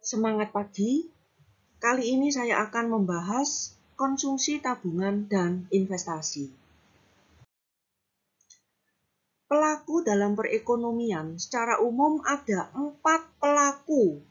Semangat pagi, kali ini saya akan membahas konsumsi tabungan dan investasi. Pelaku dalam perekonomian secara umum ada 4 pelaku,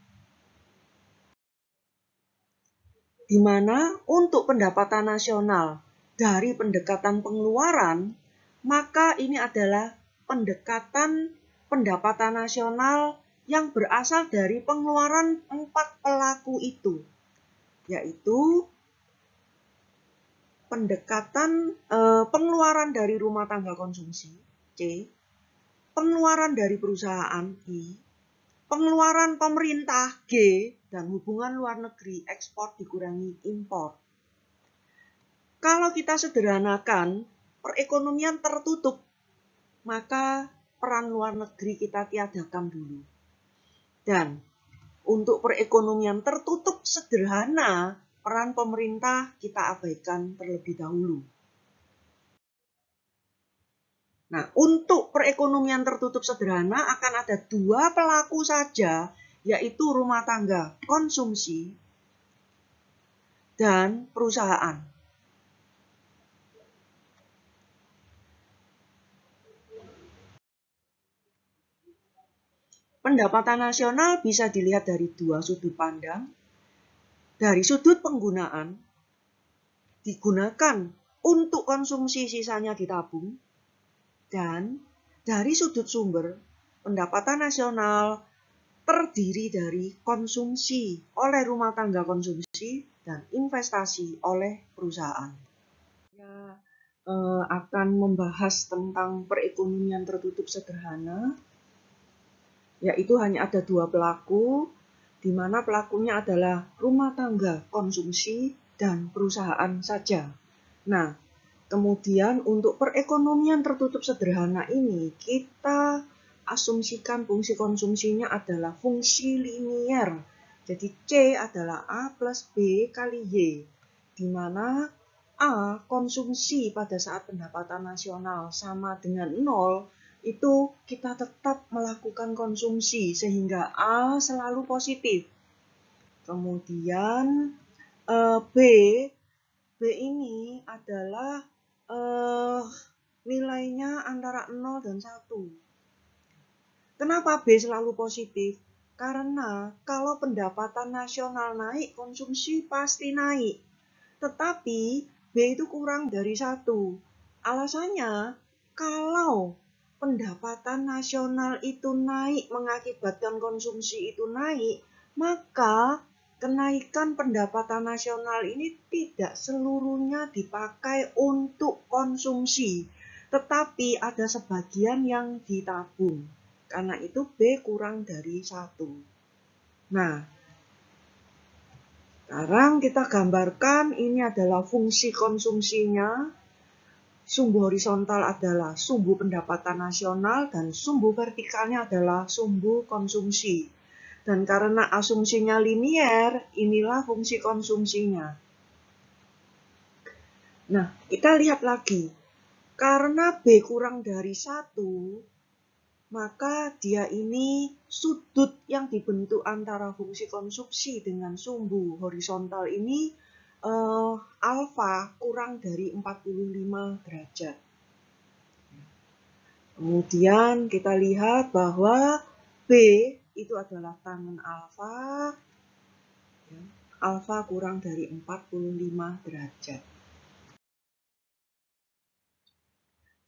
di mana untuk pendapatan nasional dari pendekatan pengeluaran, maka ini adalah pendekatan pendapatan nasional yang berasal dari pengeluaran 4 pelaku itu, yaitu pendekatan pengeluaran dari rumah tangga konsumsi, C, pengeluaran dari perusahaan, I, pengeluaran pemerintah, G, dan hubungan luar negeri, ekspor dikurangi impor. Kalau kita sederhanakan, perekonomian tertutup, maka peran luar negeri kita tiadakan dulu. Dan untuk perekonomian tertutup sederhana, peran pemerintah kita abaikan terlebih dahulu. Nah, untuk perekonomian tertutup sederhana akan ada 2 pelaku saja, yaitu rumah tangga konsumsi dan perusahaan. Pendapatan nasional bisa dilihat dari 2 sudut pandang. Dari sudut penggunaan, digunakan untuk konsumsi, sisanya ditabung. Dan dari sudut sumber, pendapatan nasional terdiri dari konsumsi oleh rumah tangga konsumsi dan investasi oleh perusahaan. Saya akan membahas tentang perekonomian tertutup sederhana, yaitu hanya ada 2 pelaku, di mana pelakunya adalah rumah tangga konsumsi dan perusahaan saja. Nah, kemudian untuk perekonomian tertutup sederhana ini, kita asumsikan fungsi konsumsinya adalah fungsi linier. Jadi C adalah A plus B kali Y, di mana A konsumsi pada saat pendapatan nasional sama dengan 0, itu kita tetap melakukan konsumsi sehingga A selalu positif. Kemudian B ini adalah nilainya antara 0 dan 1. Kenapa B selalu positif? Karena kalau pendapatan nasional naik, konsumsi pasti naik. Tetapi B itu kurang dari 1. Alasannya, kalau pendapatan nasional itu naik mengakibatkan konsumsi itu naik, maka kenaikan pendapatan nasional ini tidak seluruhnya dipakai untuk konsumsi, tetapi ada sebagian yang ditabung. Karena itu B kurang dari 1. Nah, sekarang kita gambarkan ini adalah fungsi konsumsinya. Sumbu horizontal adalah sumbu pendapatan nasional dan sumbu vertikalnya adalah sumbu konsumsi. Dan karena asumsinya linier, inilah fungsi konsumsinya. Nah, kita lihat lagi. Karena B kurang dari 1, maka dia ini sudut yang dibentuk antara fungsi konsumsi dengan sumbu horizontal ini alfa kurang dari 45 derajat. Kemudian kita lihat bahwa B itu adalah tangen alfa, alfa kurang dari 45 derajat.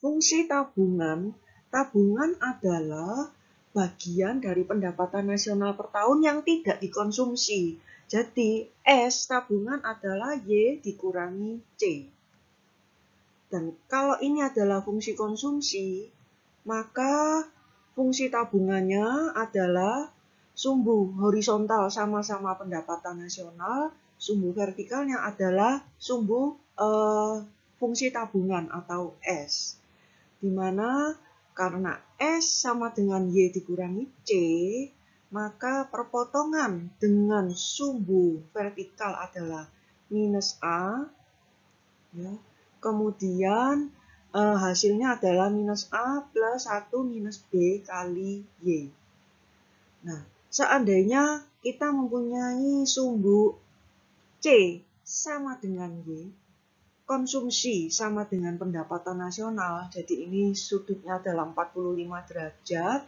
Fungsi tabungan, tabungan adalah bagian dari pendapatan nasional per tahun yang tidak dikonsumsi. Jadi S tabungan adalah Y dikurangi C. Dan kalau ini adalah fungsi konsumsi, maka fungsi tabungannya adalah sumbu horizontal sama-sama pendapatan nasional, sumbu vertikalnya adalah sumbu fungsi tabungan atau S. Di mana karena S sama dengan Y dikurangi C, maka perpotongan dengan sumbu vertikal adalah minus A, ya. Kemudian hasilnya adalah minus A plus 1 minus B kali Y. Nah, seandainya kita mempunyai sumbu C sama dengan Y, konsumsi sama dengan pendapatan nasional, jadi ini sudutnya adalah 45 derajat,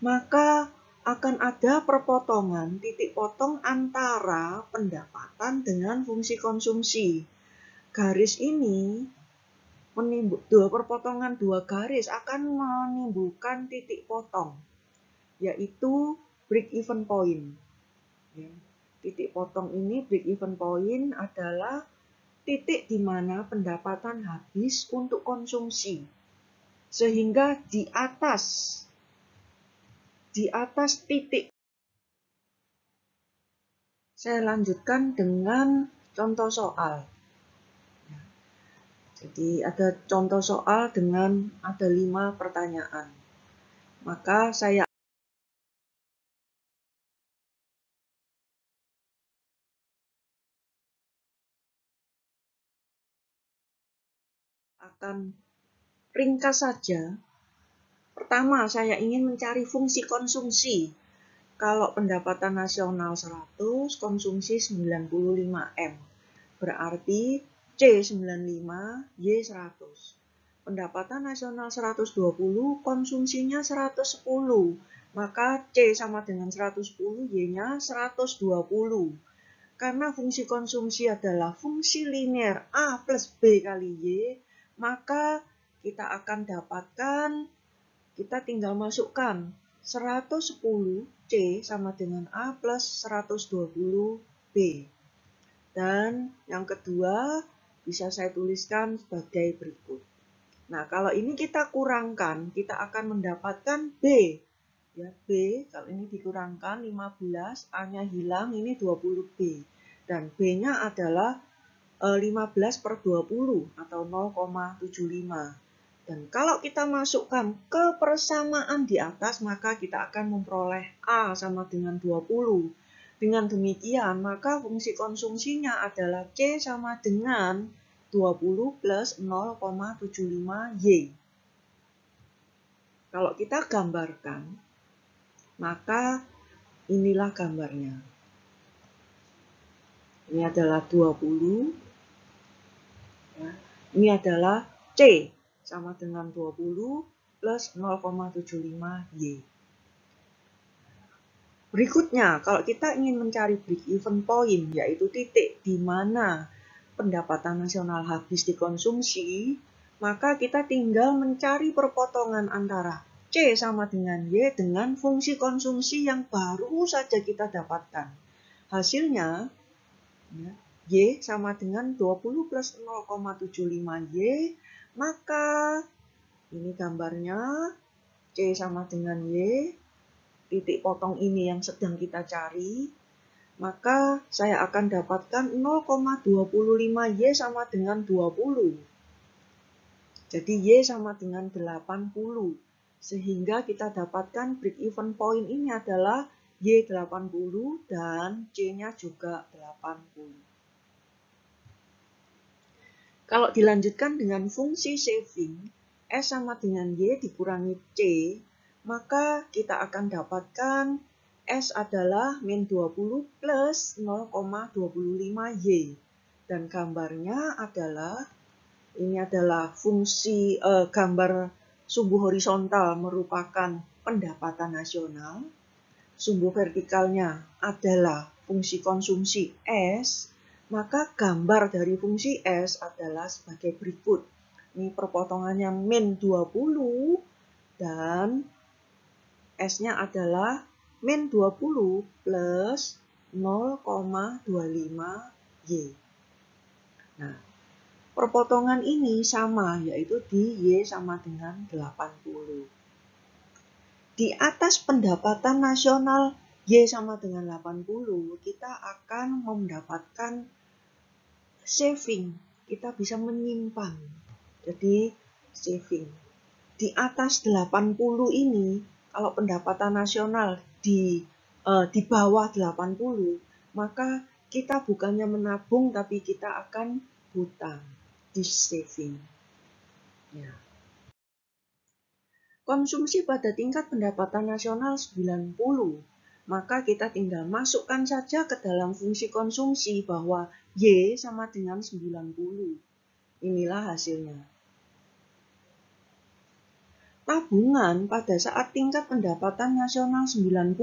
maka akan ada perpotongan titik potong antara pendapatan dengan fungsi konsumsi. Garis ini perpotongan dua garis akan menimbulkan titik potong, yaitu break-even point. Ya. Titik potong ini, break-even point, adalah titik di mana pendapatan habis untuk konsumsi. Sehingga di atas titik. Saya lanjutkan dengan contoh soal. Jadi ada contoh soal dengan ada 5 pertanyaan. Maka saya akan ringkas saja. Pertama, saya ingin mencari fungsi konsumsi. Kalau pendapatan nasional 100, konsumsi 95M. Berarti C 95, Y 100. Pendapatan nasional 120, konsumsinya 110. Maka C sama dengan 110, Y-nya 120. Karena fungsi konsumsi adalah fungsi linear A plus B kali Y, maka kita akan dapatkan, kita tinggal masukkan 110 C sama dengan A plus 120 B. Dan yang kedua bisa saya tuliskan sebagai berikut. Nah, kalau ini kita kurangkan, kita akan mendapatkan B. Ya, B, kalau ini dikurangkan 15, A-nya hilang, ini 20B. Dan B-nya adalah 15 per 20 atau 0,75. Dan kalau kita masukkan ke persamaan di atas, maka kita akan memperoleh A sama dengan 20. Dengan demikian, maka fungsi konsumsinya adalah C sama dengan 20 plus 0,75 Y. Kalau kita gambarkan, maka inilah gambarnya. Ini adalah 20. Ya. Ini adalah C sama dengan 20 plus 0,75 Y. Berikutnya, kalau kita ingin mencari break-even point, yaitu titik di mana pendapatan nasional habis dikonsumsi, maka kita tinggal mencari perpotongan antara C sama dengan Y dengan fungsi konsumsi yang baru saja kita dapatkan. Hasilnya, Y sama dengan 20 plus 0,75 Y, maka ini gambarnya C sama dengan Y, titik potong ini yang sedang kita cari, maka saya akan dapatkan 0,25 Y sama dengan 20. Jadi Y sama dengan 80. Sehingga kita dapatkan break-even point ini adalah Y 80 dan C-nya juga 80. Kalau dilanjutkan dengan fungsi saving, S sama dengan Y dikurangi C, maka kita akan dapatkan S adalah min 20 plus 0,25 Y. Dan gambarnya adalah, ini adalah fungsi gambar sumbu horizontal merupakan pendapatan nasional. Sumbu vertikalnya adalah fungsi konsumsi S. Maka gambar dari fungsi S adalah sebagai berikut. Ini perpotongannya min 20 dan S-nya adalah min 20 plus 0,25 Y. Nah, perpotongan ini sama, yaitu di Y sama dengan 80. Di atas pendapatan nasional Y sama dengan 80, kita akan mendapatkan saving. Kita bisa menyimpan. Jadi, saving. Di atas 80 ini, kalau pendapatan nasional di bawah 80, maka kita bukannya menabung, tapi kita akan hutang, di saving. Ya. Konsumsi pada tingkat pendapatan nasional 90, maka kita tinggal masukkan saja ke dalam fungsi konsumsi bahwa Y sama dengan 90. Inilah hasilnya. Tabungan pada saat tingkat pendapatan nasional 90,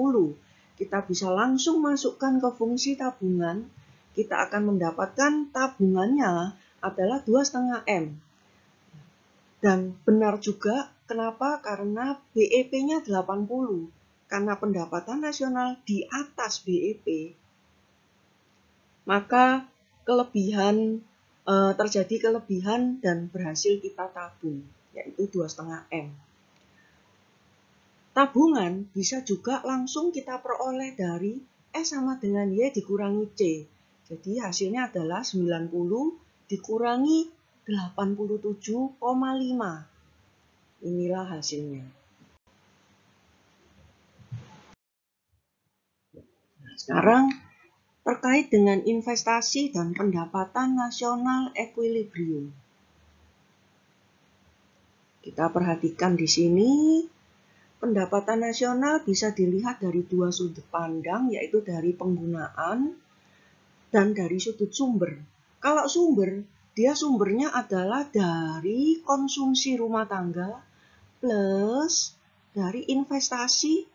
kita bisa langsung masukkan ke fungsi tabungan. Kita akan mendapatkan tabungannya adalah 2,5 M. Dan benar juga, kenapa? Karena BEP-nya 80. Karena pendapatan nasional di atas BEP, maka terjadi kelebihan dan berhasil kita tabung, yaitu 2,5 M. Tabungan bisa juga langsung kita peroleh dari S sama dengan Y dikurangi C. Jadi hasilnya adalah 90 dikurangi 87,5. Inilah hasilnya. Nah, sekarang terkait dengan investasi dan pendapatan nasional equilibrium. Kita perhatikan di sini, pendapatan nasional bisa dilihat dari dua sudut pandang, yaitu dari penggunaan dan dari sudut sumber. Kalau sumbernya adalah dari konsumsi rumah tangga plus dari investasi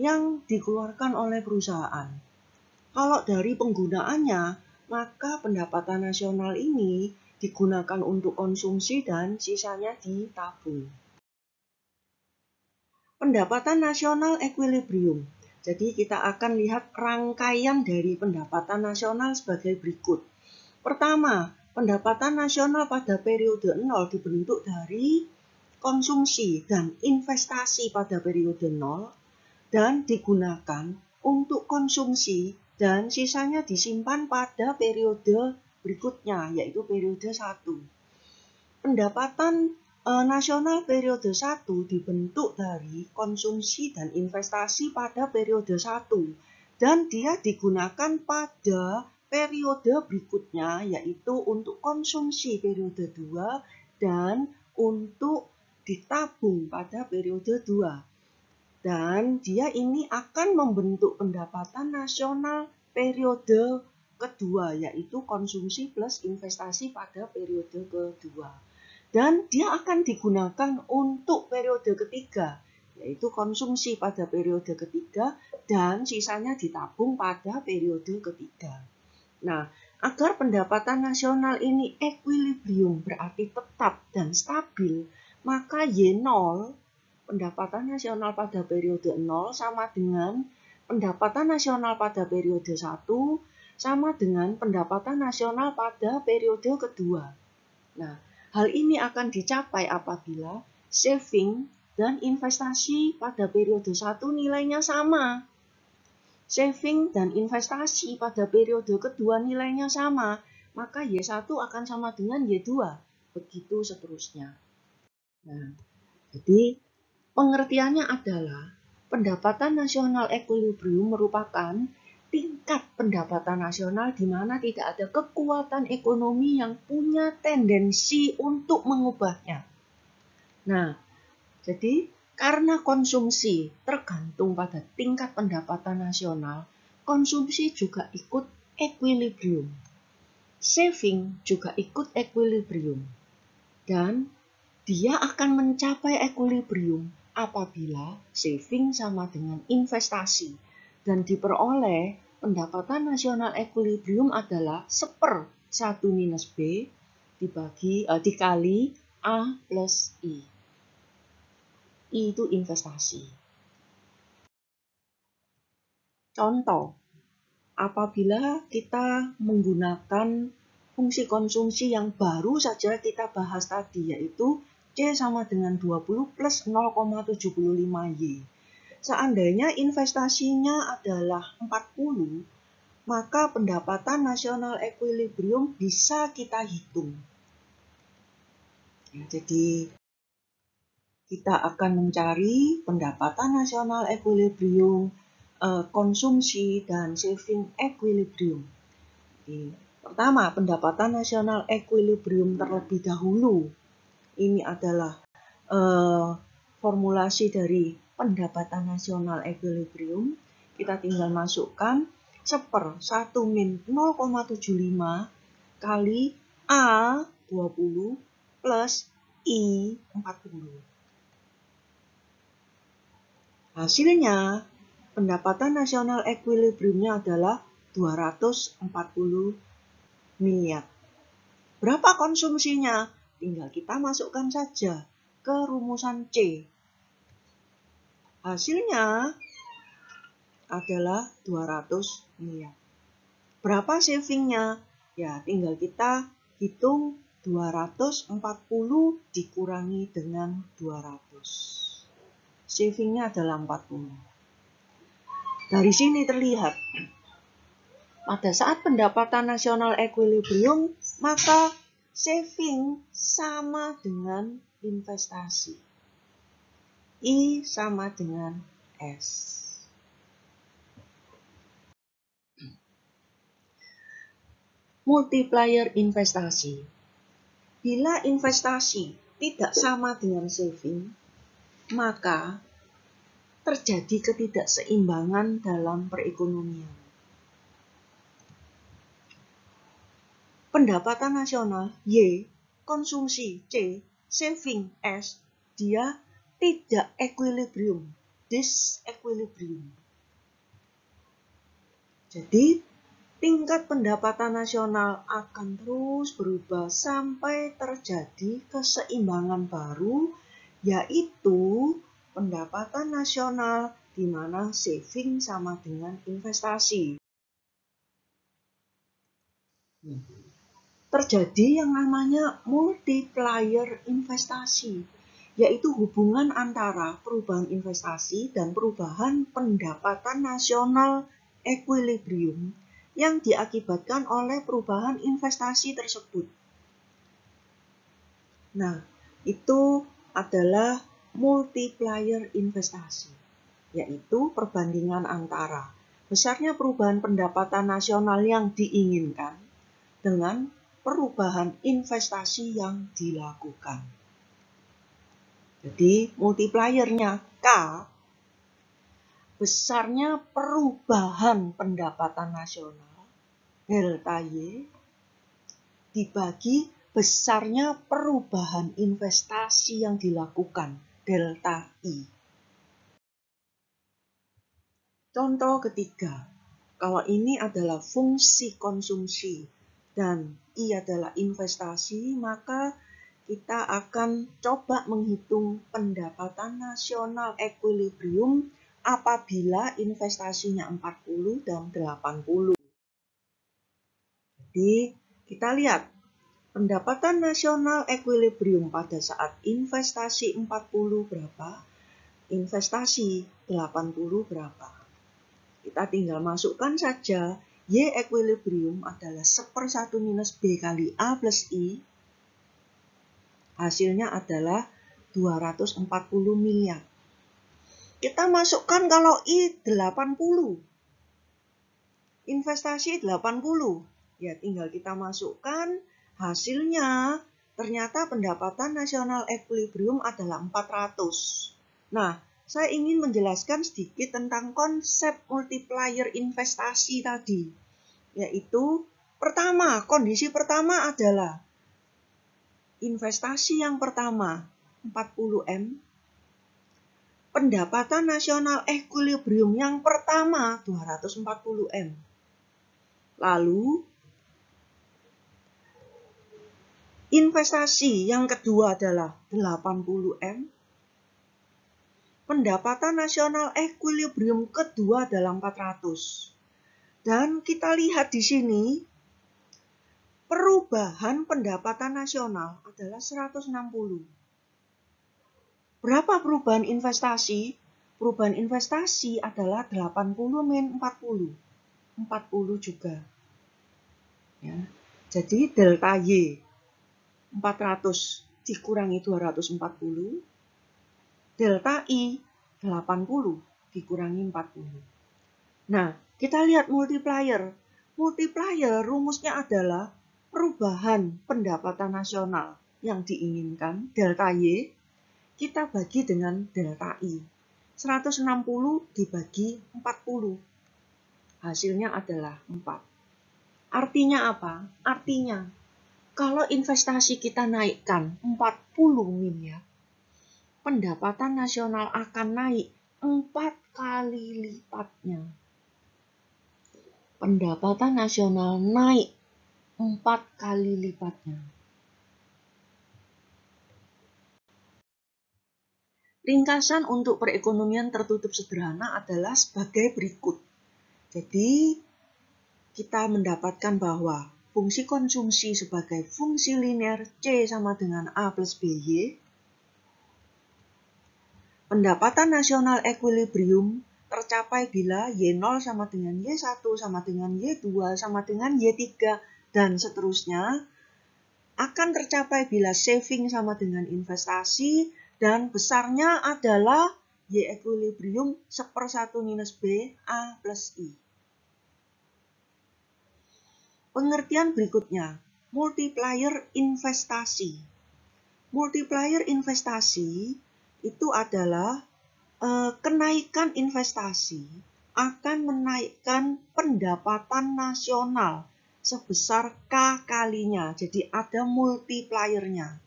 yang dikeluarkan oleh perusahaan. Kalau dari penggunaannya, maka pendapatan nasional ini digunakan untuk konsumsi dan sisanya ditabung. Pendapatan nasional equilibrium. Jadi kita akan lihat rangkaian dari pendapatan nasional sebagai berikut. Pertama, pendapatan nasional pada periode 0 dibentuk dari konsumsi dan investasi pada periode 0 dan digunakan untuk konsumsi dan sisanya disimpan pada periode berikutnya, yaitu periode 1. Pendapatan nasional periode 1 dibentuk dari konsumsi dan investasi pada periode 1 dan dia digunakan pada periode berikutnya, yaitu untuk konsumsi periode 2 dan untuk ditabung pada periode 2. Dan dia ini akan membentuk pendapatan nasional periode kedua, yaitu konsumsi plus investasi pada periode kedua. Dan dia akan digunakan untuk periode ketiga, yaitu konsumsi pada periode ketiga dan sisanya ditabung pada periode ketiga. Nah, agar pendapatan nasional ini equilibrium, berarti tetap dan stabil, maka Y0, pendapatan nasional pada periode 0 sama dengan pendapatan nasional pada periode 1 sama dengan pendapatan nasional pada periode kedua. Nah, hal ini akan dicapai apabila saving dan investasi pada periode 1 nilainya sama. Saving dan investasi pada periode kedua nilainya sama, maka Y1 akan sama dengan Y2. Begitu seterusnya. Nah, jadi pengertiannya adalah pendapatan nasional equilibrium merupakan tingkat pendapatan nasional di mana tidak ada kekuatan ekonomi yang punya tendensi untuk mengubahnya. Nah, jadi karena konsumsi tergantung pada tingkat pendapatan nasional, konsumsi juga ikut equilibrium. Saving juga ikut equilibrium. Dan dia akan mencapai equilibrium apabila saving sama dengan investasi dan diperoleh pendapatan nasional equilibrium adalah 1/1 minus B dikali A plus I. I itu investasi. Contoh, apabila kita menggunakan fungsi konsumsi yang baru saja kita bahas tadi, yaitu C sama dengan 20 plus 0,75 Y. Seandainya investasinya adalah 40, maka pendapatan nasional equilibrium bisa kita hitung. Ya, jadi kita akan mencari pendapatan nasional equilibrium, konsumsi, dan saving equilibrium. Jadi, pertama, pendapatan nasional equilibrium terlebih dahulu. Ini adalah formulasi dari pendapatan nasional equilibrium. kita tinggal masukkan 1/1 min 0,75 kali A 20 plus I 40. Hasilnya, pendapatan nasional ekuilibriumnya adalah 240 miliar. Berapa konsumsinya? Tinggal kita masukkan saja ke rumusan C. Hasilnya adalah 200 miliar. Berapa savingnya? Ya, tinggal kita hitung 240 dikurangi dengan 200. Savingnya adalah 40. Dari sini terlihat, pada saat pendapatan nasional ekuilibrium, maka saving sama dengan investasi. I sama dengan S. Multiplier investasi. Bila investasi tidak sama dengan saving, maka terjadi ketidakseimbangan dalam perekonomian. Pendapatan nasional Y, konsumsi C, saving S, dia tidak equilibrium, disequilibrium. Jadi, tingkat pendapatan nasional akan terus berubah sampai terjadi keseimbangan baru, yaitu pendapatan nasional di mana saving sama dengan investasi. Terjadi yang namanya multiplier investasi, yaitu hubungan antara perubahan investasi dan perubahan pendapatan nasional ekuilibrium yang diakibatkan oleh perubahan investasi tersebut. Nah, itu adalah multiplier investasi, yaitu perbandingan antara besarnya perubahan pendapatan nasional yang diinginkan dengan perubahan investasi yang dilakukan. Jadi, multipliernya K, besarnya perubahan pendapatan nasional, delta Y, dibagi besarnya perubahan investasi yang dilakukan, delta I. Contoh ketiga, kalau ini adalah fungsi konsumsi dan I adalah investasi, maka kita akan coba menghitung pendapatan nasional ekuilibrium apabila investasinya 40 dan 80. Jadi, kita lihat pendapatan nasional ekuilibrium pada saat investasi 40 berapa, investasi 80 berapa. Kita tinggal masukkan saja, Y ekuilibrium adalah 1/1 minus B kali A plus I. Hasilnya adalah 240 miliar. Kita masukkan kalau I 80. Investasi 80. Ya, tinggal kita masukkan hasilnya. Ternyata pendapatan nasional ekuilibrium adalah 400. Nah, saya ingin menjelaskan sedikit tentang konsep multiplier investasi tadi. Yaitu, pertama, kondisi pertama adalah investasi yang pertama 40M. Pendapatan nasional ekuilibrium yang pertama 240M. Lalu, investasi yang kedua adalah 80M. Pendapatan nasional ekuilibrium kedua adalah 400. Dan kita lihat di sini, perubahan pendapatan nasional adalah 160. Berapa perubahan investasi? Perubahan investasi adalah 80 min 40. 40 juga. Ya. Jadi delta Y 400 dikurangi 240. Delta I 80 dikurangi 40. Nah, kita lihat multiplier. Multiplier rumusnya adalah perubahan pendapatan nasional yang diinginkan, delta Y, kita bagi dengan delta I. 160 dibagi 40. hasilnya adalah 4. Artinya apa? Artinya, kalau investasi kita naikkan 40 miliar, pendapatan nasional akan naik 4 kali lipatnya. Pendapatan nasional naik 4 kali lipatnya. Ringkasan untuk perekonomian tertutup sederhana adalah sebagai berikut. Jadi, kita mendapatkan bahwa fungsi konsumsi sebagai fungsi linear C sama dengan A plus BY. Pendapatan nasional equilibrium tercapai bila Y0 sama dengan Y1 sama dengan Y2 sama dengan Y3 dan seterusnya. Akan tercapai bila saving sama dengan investasi dan besarnya adalah Y equilibrium 1/1 minus B A plus I. Pengertian berikutnya, multiplier investasi. Multiplier investasi itu adalah kenaikan investasi akan menaikkan pendapatan nasional sebesar K kalinya. Jadi ada multipliernya.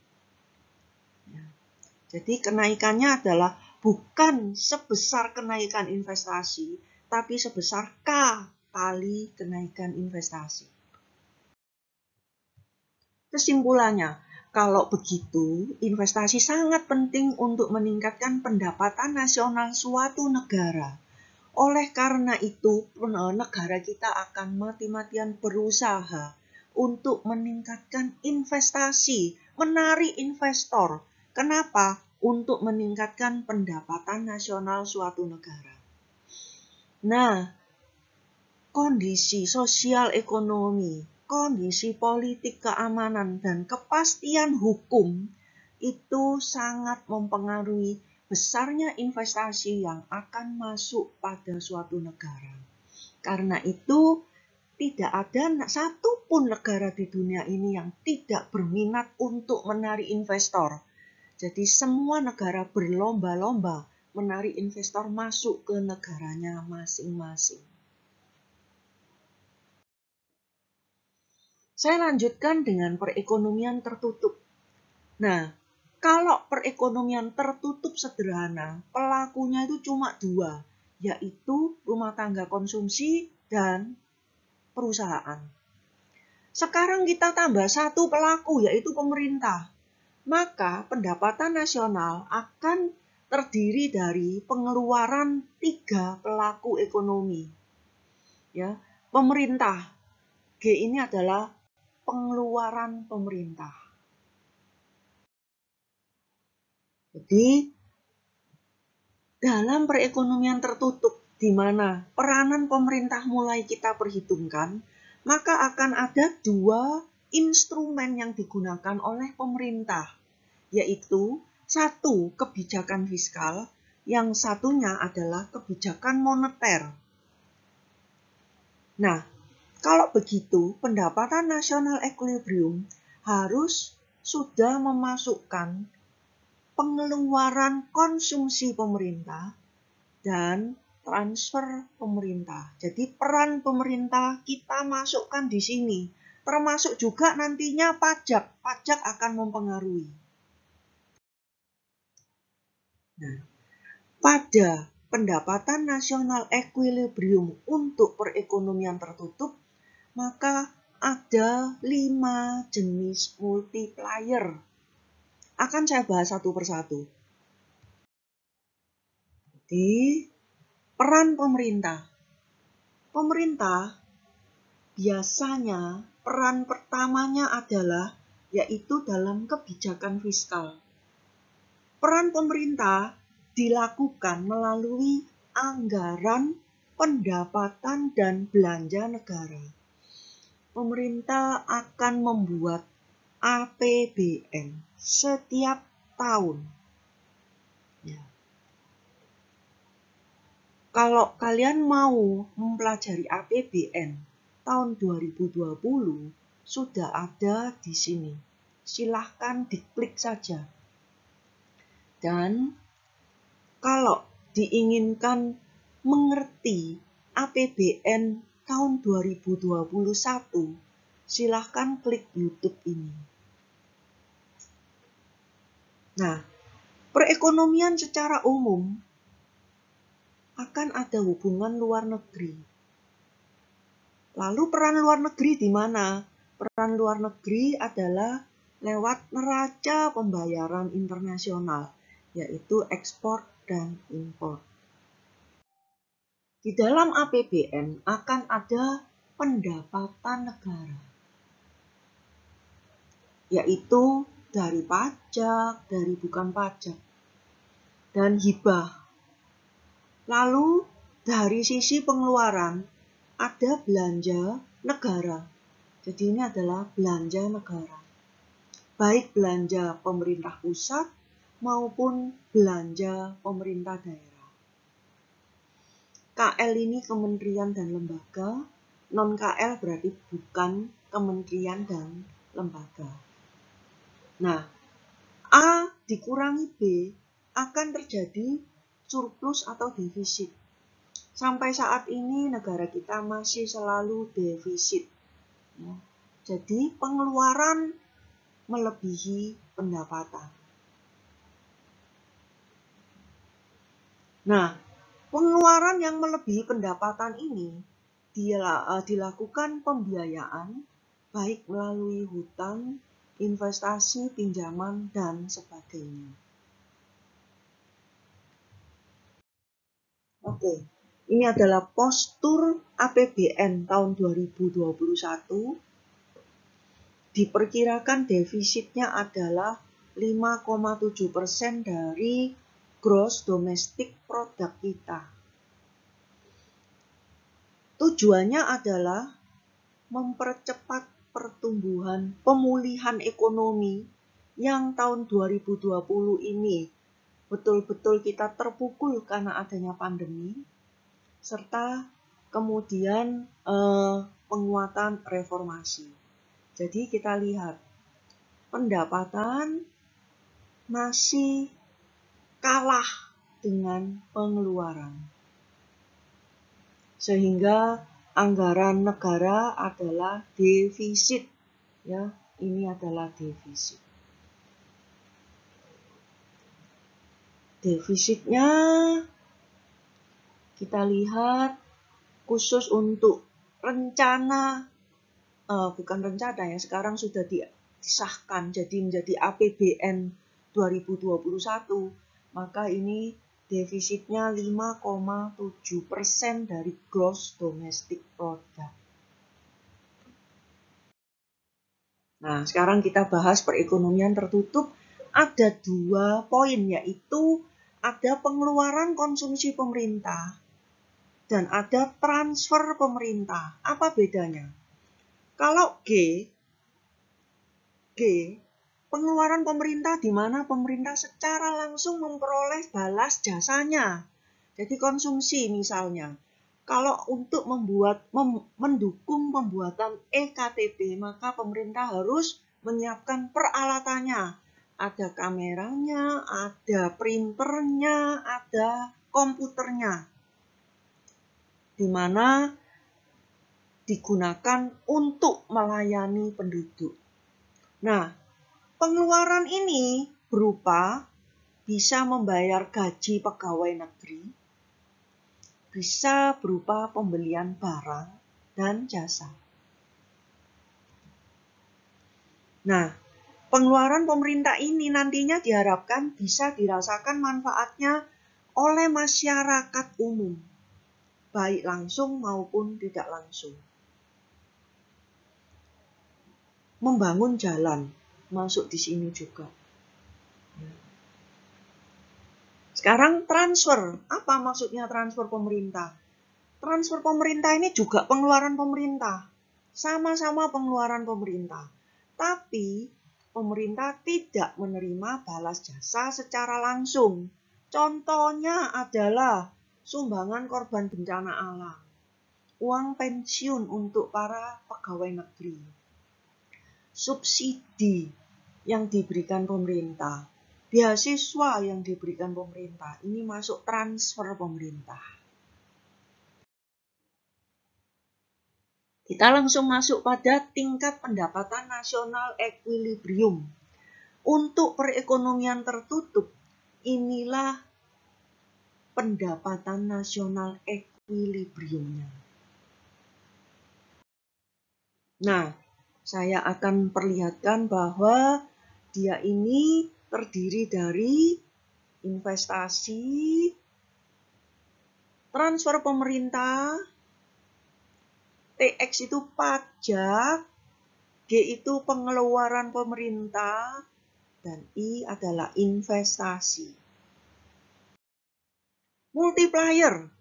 Jadi kenaikannya adalah bukan sebesar kenaikan investasi, tapi sebesar K kali kenaikan investasi. Kesimpulannya, kalau begitu, investasi sangat penting untuk meningkatkan pendapatan nasional suatu negara. Oleh karena itu, negara kita akan mati-matian berusaha untuk meningkatkan investasi, menarik investor. Kenapa? Untuk meningkatkan pendapatan nasional suatu negara. Nah, kondisi sosial ekonomi, kondisi politik keamanan, dan kepastian hukum itu sangat mempengaruhi besarnya investasi yang akan masuk pada suatu negara. Karena itu, tidak ada satupun negara di dunia ini yang tidak berminat untuk menarik investor. Jadi semua negara berlomba-lomba menarik investor masuk ke negaranya masing-masing. Saya lanjutkan dengan perekonomian tertutup. Nah, kalau perekonomian tertutup sederhana, pelakunya itu cuma 2, yaitu rumah tangga konsumsi dan perusahaan. Sekarang kita tambah 1 pelaku, yaitu pemerintah. Maka pendapatan nasional akan terdiri dari pengeluaran 3 pelaku ekonomi. Ya, pemerintah. G ini adalah pengeluaran pemerintah. Jadi, dalam perekonomian tertutup, di mana peranan pemerintah mulai kita perhitungkan, maka akan ada 2 instrumen yang digunakan oleh pemerintah, yaitu 1 kebijakan fiskal, yang satunya adalah kebijakan moneter. Nah, kalau begitu, pendapatan nasional equilibrium harus sudah memasukkan pengeluaran konsumsi pemerintah dan transfer pemerintah. Jadi peran pemerintah kita masukkan di sini. Termasuk juga nantinya pajak. Pajak akan mempengaruhi. Nah, pada pendapatan nasional equilibrium untuk perekonomian tertutup, maka ada 5 jenis multiplier. Akan saya bahas satu persatu. Jadi, peran pemerintah. Pemerintah biasanya peran pertamanya adalah yaitu dalam kebijakan fiskal. Peran pemerintah dilakukan melalui anggaran, pendapatan, dan belanja negara. Pemerintah akan membuat APBN setiap tahun. Ya. Kalau kalian mau mempelajari APBN tahun 2020, sudah ada di sini. Silahkan diklik saja. Dan kalau diinginkan mengerti APBN tahun 2021, silahkan klik YouTube ini. Nah, perekonomian secara umum akan ada hubungan luar negeri. Lalu peran luar negeri di mana? Peran luar negeri adalah lewat neraca pembayaran internasional, yaitu ekspor dan impor. Di dalam APBN akan ada pendapatan negara, yaitu dari pajak, dari bukan pajak, dan hibah. Lalu dari sisi pengeluaran ada belanja negara. Jadi ini adalah belanja negara. Baik belanja pemerintah pusat maupun belanja pemerintah daerah. KL ini kementerian dan lembaga, non-KL berarti bukan kementerian dan lembaga. Nah, A dikurangi B akan terjadi surplus atau defisit. Sampai saat ini negara kita masih selalu defisit. Ya. Jadi pengeluaran melebihi pendapatan. Nah, pengeluaran yang melebihi pendapatan ini dilakukan pembiayaan baik melalui hutang, investasi, pinjaman, dan sebagainya. Oke. Ini adalah postur APBN tahun 2021. Diperkirakan defisitnya adalah 5,7% dari gross domestic product kita. Tujuannya adalah mempercepat pertumbuhan pemulihan ekonomi yang tahun 2020 ini betul-betul kita terpukul karena adanya pandemi, serta kemudian penguatan reformasi. Jadi kita lihat pendapatan masih kalah dengan pengeluaran. Sehingga anggaran negara adalah defisit. Ya, ini adalah defisit. Defisitnya kita lihat khusus untuk rencana, bukan rencana ya, sekarang sudah disahkan jadi menjadi APBN 2021, maka ini defisitnya 5,7% dari gross domestic product. Nah, sekarang kita bahas perekonomian tertutup. Ada 2 poin, yaitu ada pengeluaran konsumsi pemerintah dan ada transfer pemerintah. Apa bedanya? Kalau G, pengeluaran pemerintah di mana pemerintah secara langsung memperoleh balas jasanya. Jadi konsumsi misalnya. Kalau untuk mendukung pembuatan EKTP, maka pemerintah harus menyiapkan peralatannya. Ada kameranya, ada printernya, ada komputernya. Di mana digunakan untuk melayani penduduk. Nah, pengeluaran ini berupa bisa membayar gaji pegawai negeri, bisa berupa pembelian barang dan jasa. Nah, pengeluaran pemerintah ini nantinya diharapkan bisa dirasakan manfaatnya oleh masyarakat umum, baik langsung maupun tidak langsung. Membangun jalan masuk di sini juga. Sekarang transfer. Apa maksudnya transfer pemerintah? Transfer pemerintah ini juga pengeluaran pemerintah. Sama-sama pengeluaran pemerintah. Tapi pemerintah tidak menerima balas jasa secara langsung. Contohnya adalah sumbangan korban bencana alam, uang pensiun untuk para pegawai negeri, subsidi yang diberikan pemerintah, beasiswa yang diberikan pemerintah, ini masuk transfer pemerintah. Kita langsung masuk pada tingkat pendapatan nasional equilibrium. Untuk perekonomian tertutup, inilah pendapatan nasional equilibriumnya. Nah, saya akan perlihatkan bahwa dia ini terdiri dari investasi, transfer pemerintah, TX itu pajak, G itu pengeluaran pemerintah, dan I adalah investasi. Multiplier.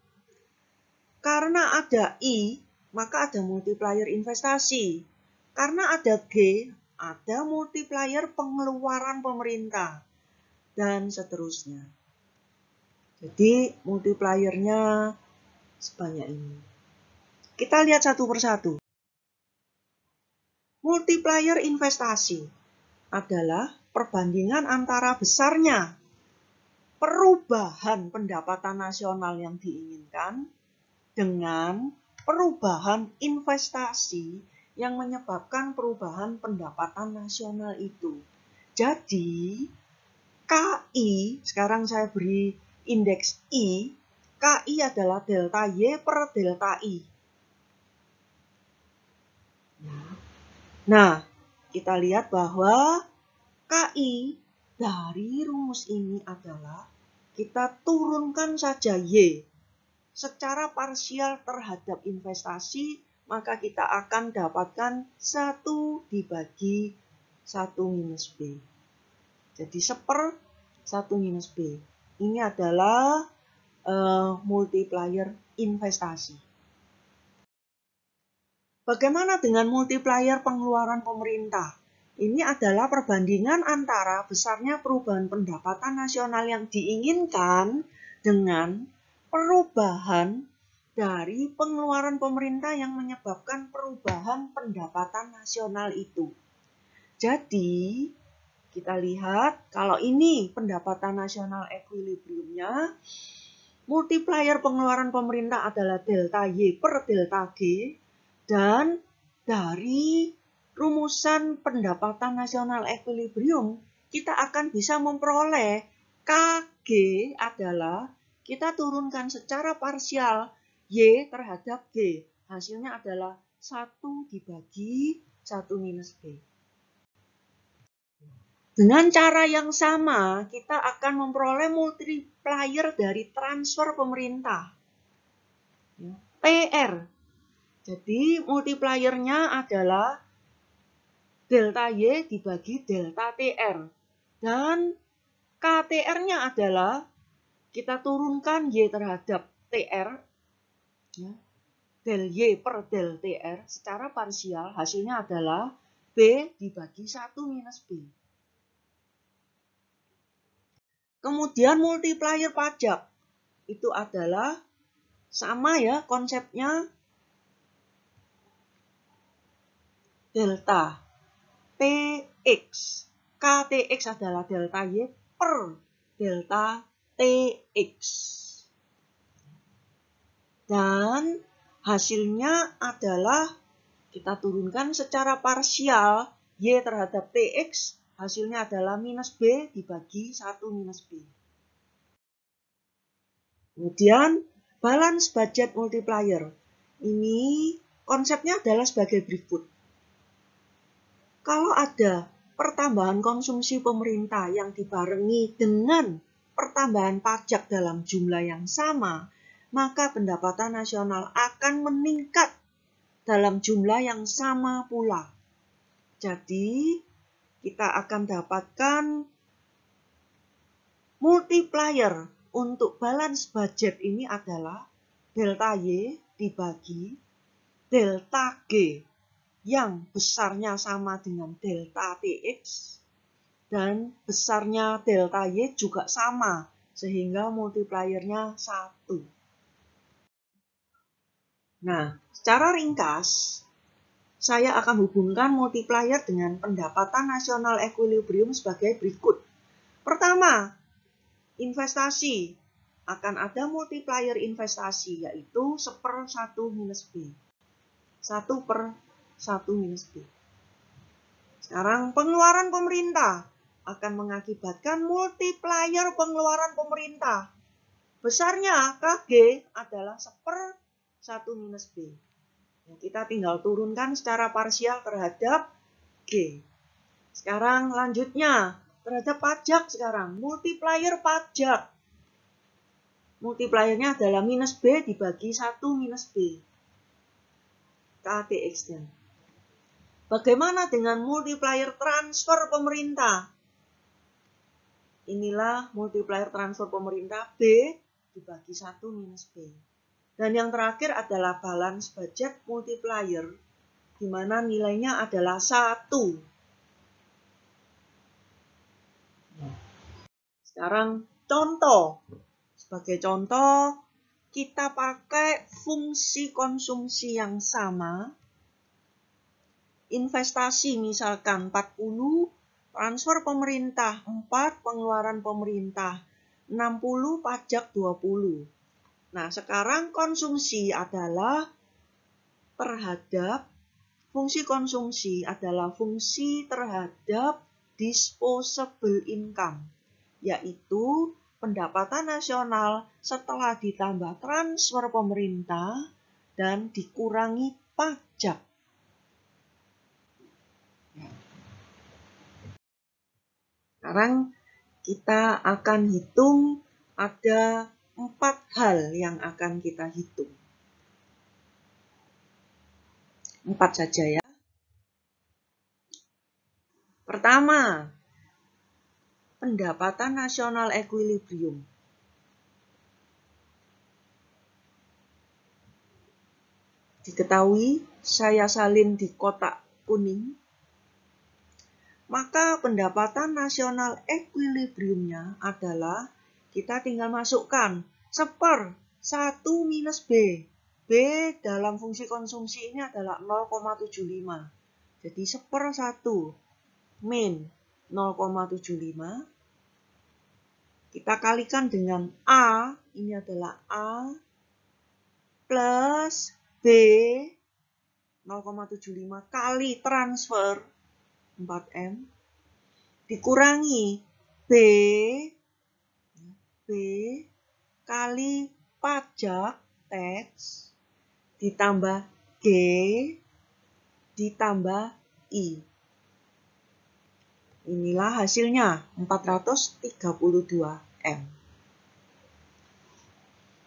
Karena ada I, maka ada multiplier investasi. Karena ada G, ada multiplier pengeluaran pemerintah. Dan seterusnya. Jadi multipliernya sebanyak ini. Kita lihat satu persatu. Multiplier investasi adalah perbandingan antara besarnya perubahan pendapatan nasional yang diinginkan dengan perubahan investasi yang menyebabkan perubahan pendapatan nasional itu. Jadi, KI, sekarang saya beri indeks I, KI adalah delta Y per delta I. Nah, kita lihat bahwa KI dari rumus ini adalah kita turunkan saja Y secara parsial terhadap investasi, maka kita akan dapatkan 1 dibagi 1 minus B. Jadi 1/1 minus B. Ini adalah multiplier investasi. Bagaimana dengan multiplier pengeluaran pemerintah? Ini adalah perbandingan antara besarnya perubahan pendapatan nasional yang diinginkan dengan perubahan dari pengeluaran pemerintah yang menyebabkan perubahan pendapatan nasional itu. Jadi, kita lihat kalau ini pendapatan nasional equilibriumnya, multiplier pengeluaran pemerintah adalah delta Y per delta G, dan dari rumusan pendapatan nasional equilibrium, kita akan bisa memperoleh KG adalah kita turunkan secara parsial Y terhadap G. Hasilnya adalah 1 dibagi 1 minus B. Dengan cara yang sama, kita akan memperoleh multiplier dari transfer pemerintah. TR. Jadi multipliernya adalah delta Y dibagi delta TR. Dan KTR-nya adalah kita turunkan Y terhadap TR. Del Y per del TR secara parsial, hasilnya adalah B dibagi 1 minus B. Kemudian multiplier pajak. Itu adalah sama ya konsepnya. Delta TX. KTX adalah delta Y per delta TX. Dan hasilnya adalah kita turunkan secara parsial Y terhadap TX. Hasilnya adalah minus B dibagi 1 minus B. Kemudian balance budget multiplier. Ini konsepnya adalah sebagai berikut. Kalau ada pertambahan konsumsi pemerintah yang dibarengi dengan pertambahan pajak dalam jumlah yang sama, maka pendapatan nasional akan meningkat dalam jumlah yang sama pula. Jadi, kita akan dapatkan multiplier untuk balance budget ini adalah delta Y dibagi delta G yang besarnya sama dengan delta TX dan besarnya delta Y juga sama sehingga multipliernya 1. Nah, secara ringkas saya akan hubungkan multiplier dengan pendapatan nasional equilibrium sebagai berikut. Pertama, investasi. Akan ada multiplier investasi, yaitu 1/1 minus B. 1 per 1 minus B. Sekarang pengeluaran pemerintah akan mengakibatkan multiplier pengeluaran pemerintah. Besarnya KG adalah 1/1 minus B. Ya, kita tinggal turunkan secara parsial terhadap G. Sekarang lanjutnya terhadap pajak sekarang. Multiplier pajak. Multipliernya adalah minus B dibagi 1 minus B. KTX-nya. Bagaimana dengan multiplier transfer pemerintah? Inilah multiplier transfer pemerintah B dibagi 1 minus B. Dan yang terakhir adalah balance budget multiplier, di mana nilainya adalah 1. Sekarang contoh. Sebagai contoh, kita pakai fungsi konsumsi yang sama. Investasi misalkan 40, transfer pemerintah 4, pengeluaran pemerintah 60, pajak 20. Nah, sekarang konsumsi adalah terhadap, fungsi konsumsi adalah fungsi terhadap disposable income, yaitu pendapatan nasional setelah ditambah transfer pemerintah dan dikurangi pajak. Sekarang kita akan hitung, ada 4 hal yang akan kita hitung. 4 saja ya. Pertama, pendapatan nasional equilibrium. Diketahui saya salin di kotak kuning. Maka pendapatan nasional equilibriumnya adalah, kita tinggal masukkan 1/1 minus B. B dalam fungsi konsumsi ini adalah 0,75. Jadi 1/1 min 0,75. Kita kalikan dengan A, ini adalah A, plus B 0,75 kali transfer 4M, dikurangi B kali pajak tax, ditambah G, ditambah I. Inilah hasilnya, 432 M.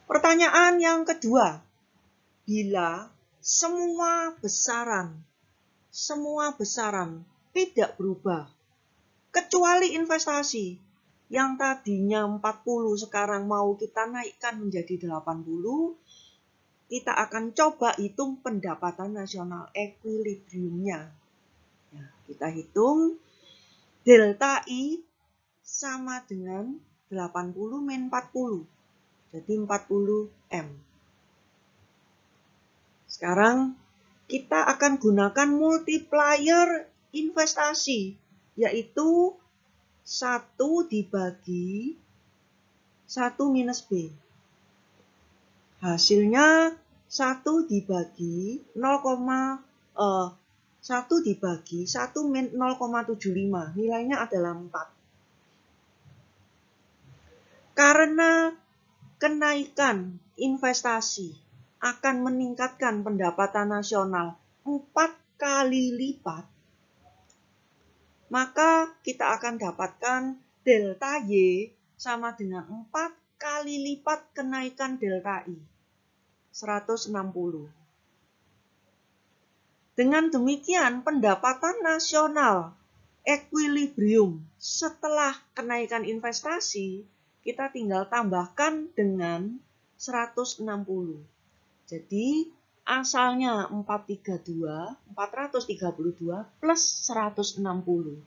Pertanyaan yang kedua, bila semua besaran tidak berubah, kecuali investasi yang tadinya 40 sekarang mau kita naikkan menjadi 80, kita akan coba hitung pendapatan nasional equilibriumnya. Nah, kita hitung delta I sama dengan 80 min 40, jadi 40 M. Sekarang kita akan gunakan multiplier investasi, yaitu 1 dibagi 1 minus B. Hasilnya 1 dibagi 1 min 0,75. Nilainya adalah 4. Karena kenaikan investasi akan meningkatkan pendapatan nasional 4 kali lipat, maka kita akan dapatkan delta Y sama dengan 4 kali lipat kenaikan delta I, 160. Dengan demikian, pendapatan nasional equilibrium setelah kenaikan investasi, kita tinggal tambahkan dengan 160. Jadi, asalnya 432 plus 160.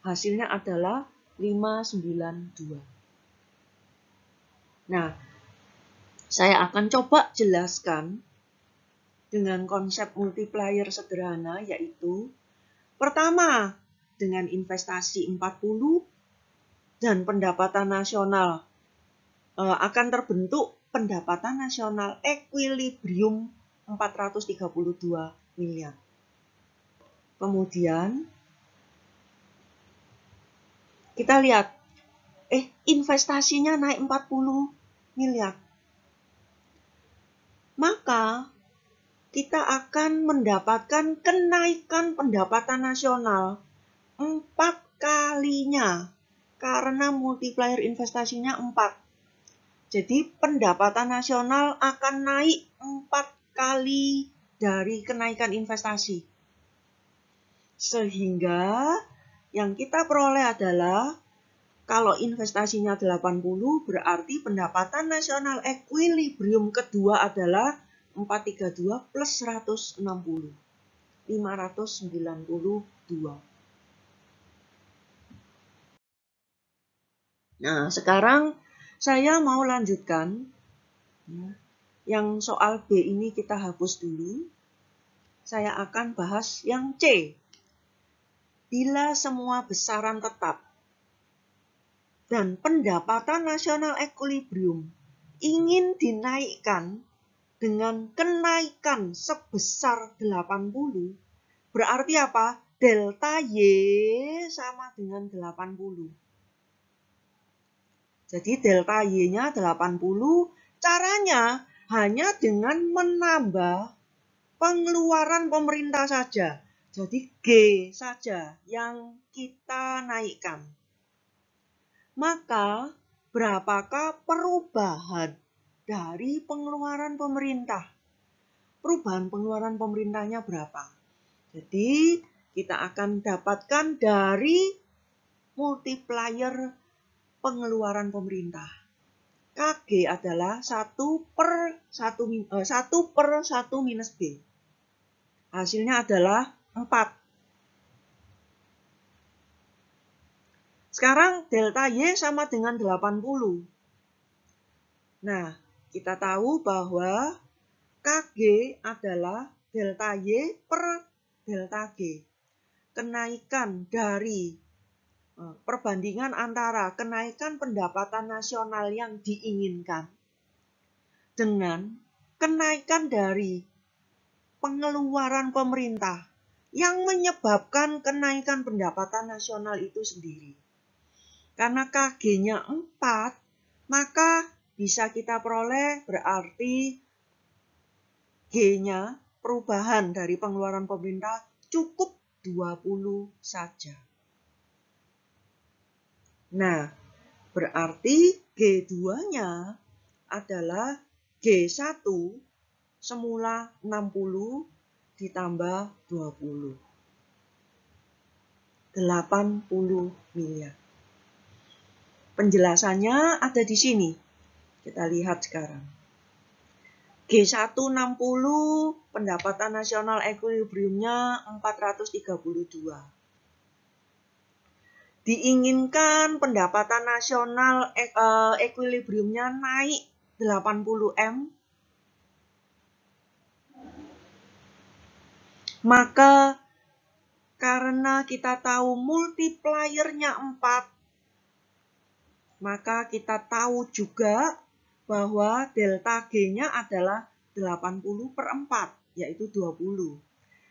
Hasilnya adalah 592. Nah, saya akan coba jelaskan dengan konsep multiplier sederhana, yaitu pertama dengan investasi 40 dan pendapatan nasional akan terbentuk pendapatan nasional equilibrium 432 miliar. Kemudian kita lihat, investasinya naik 40 miliar. Maka kita akan mendapatkan kenaikan pendapatan nasional 4 kalinya karena multiplier investasinya 4. Jadi pendapatan nasional akan naik 4 kali dari kenaikan investasi. Sehingga yang kita peroleh adalah kalau investasinya 80 berarti pendapatan nasional equilibrium kedua adalah 432 plus 160. 592. Nah, sekarang saya mau lanjutkan. Yang soal B ini kita hapus dulu. Saya akan bahas yang C. Bila semua besaran tetap dan pendapatan nasional equilibrium ingin dinaikkan dengan kenaikan sebesar 80, berarti apa? Delta Y sama dengan 80. Jadi delta Y-nya 80, caranya hanya dengan menambah pengeluaran pemerintah saja. Jadi G saja yang kita naikkan. Maka berapakah perubahan dari pengeluaran pemerintah? Perubahan pengeluaran pemerintahnya berapa? Jadi kita akan dapatkan dari multiplier pengeluaran pemerintah. KG adalah 1 per 1 minus B. Hasilnya adalah 4. Sekarang delta Y sama dengan 80. Nah, kita tahu bahwa KG adalah delta Y per delta G. Kenaikan dari perbandingan antara kenaikan pendapatan nasional yang diinginkan dengan kenaikan dari pengeluaran pemerintah yang menyebabkan kenaikan pendapatan nasional itu sendiri. Karena KG-nya 4, maka bisa kita peroleh berarti G-nya perubahan dari pengeluaran pemerintah cukup 20 saja. Nah, berarti G2-nya adalah G1 semula 60 ditambah 20. 80 miliar. Penjelasannya ada di sini. Kita lihat sekarang. G1 60, pendapatan nasional equilibriumnya 432. Diinginkan pendapatan nasional equilibriumnya naik 80 M, maka karena kita tahu multipliernya 4, maka kita tahu juga bahwa delta G-nya adalah 80 per 4, yaitu 20.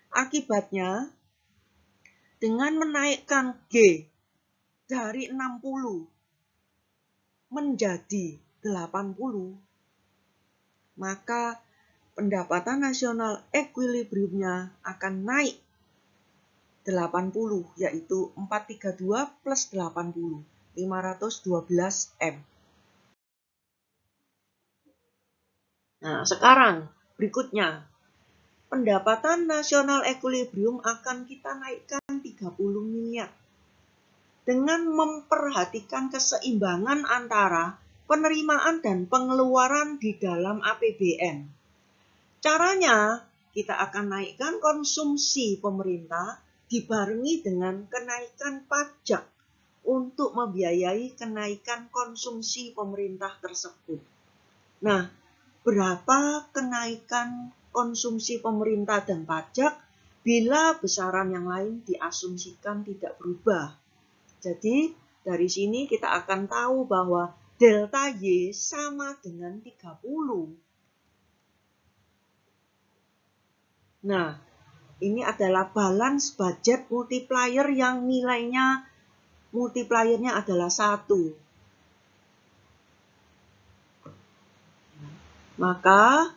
Akibatnya, dengan menaikkan G dari 60 menjadi 80, maka pendapatan nasional equilibriumnya akan naik 80, yaitu 432 plus 80, 512 M. Nah, sekarang berikutnya, pendapatan nasional equilibrium akan kita naikkan 30 miliar. Dengan memperhatikan keseimbangan antara penerimaan dan pengeluaran di dalam APBN. Caranya, kita akan naikkan konsumsi pemerintah dibarengi dengan kenaikan pajak untuk membiayai kenaikan konsumsi pemerintah tersebut. Nah, berapa kenaikan konsumsi pemerintah dan pajak bila besaran yang lain diasumsikan tidak berubah? Jadi, dari sini kita akan tahu bahwa delta Y sama dengan 30. Nah, ini adalah balance budget multiplier yang nilainya multipliernya adalah 1. Maka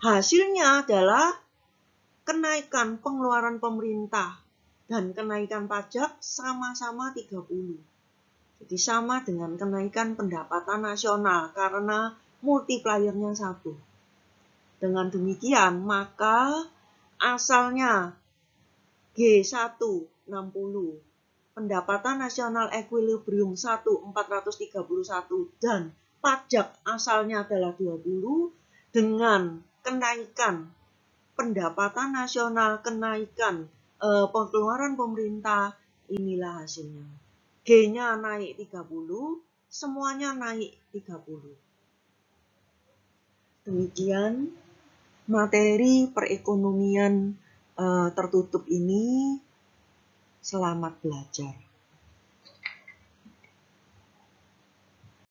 hasilnya adalah kenaikan pengeluaran pemerintah dan kenaikan pajak sama-sama 30. Jadi sama dengan kenaikan pendapatan nasional karena multipliernya 1. Dengan demikian, maka asalnya G1 60, pendapatan nasional equilibrium 1 431 dan pajak asalnya adalah 20 dengan kenaikan pendapatan nasional, kenaikan pengeluaran pemerintah, inilah hasilnya. G-nya naik 30, semuanya naik 30. Demikian materi perekonomian tertutup ini. Selamat belajar.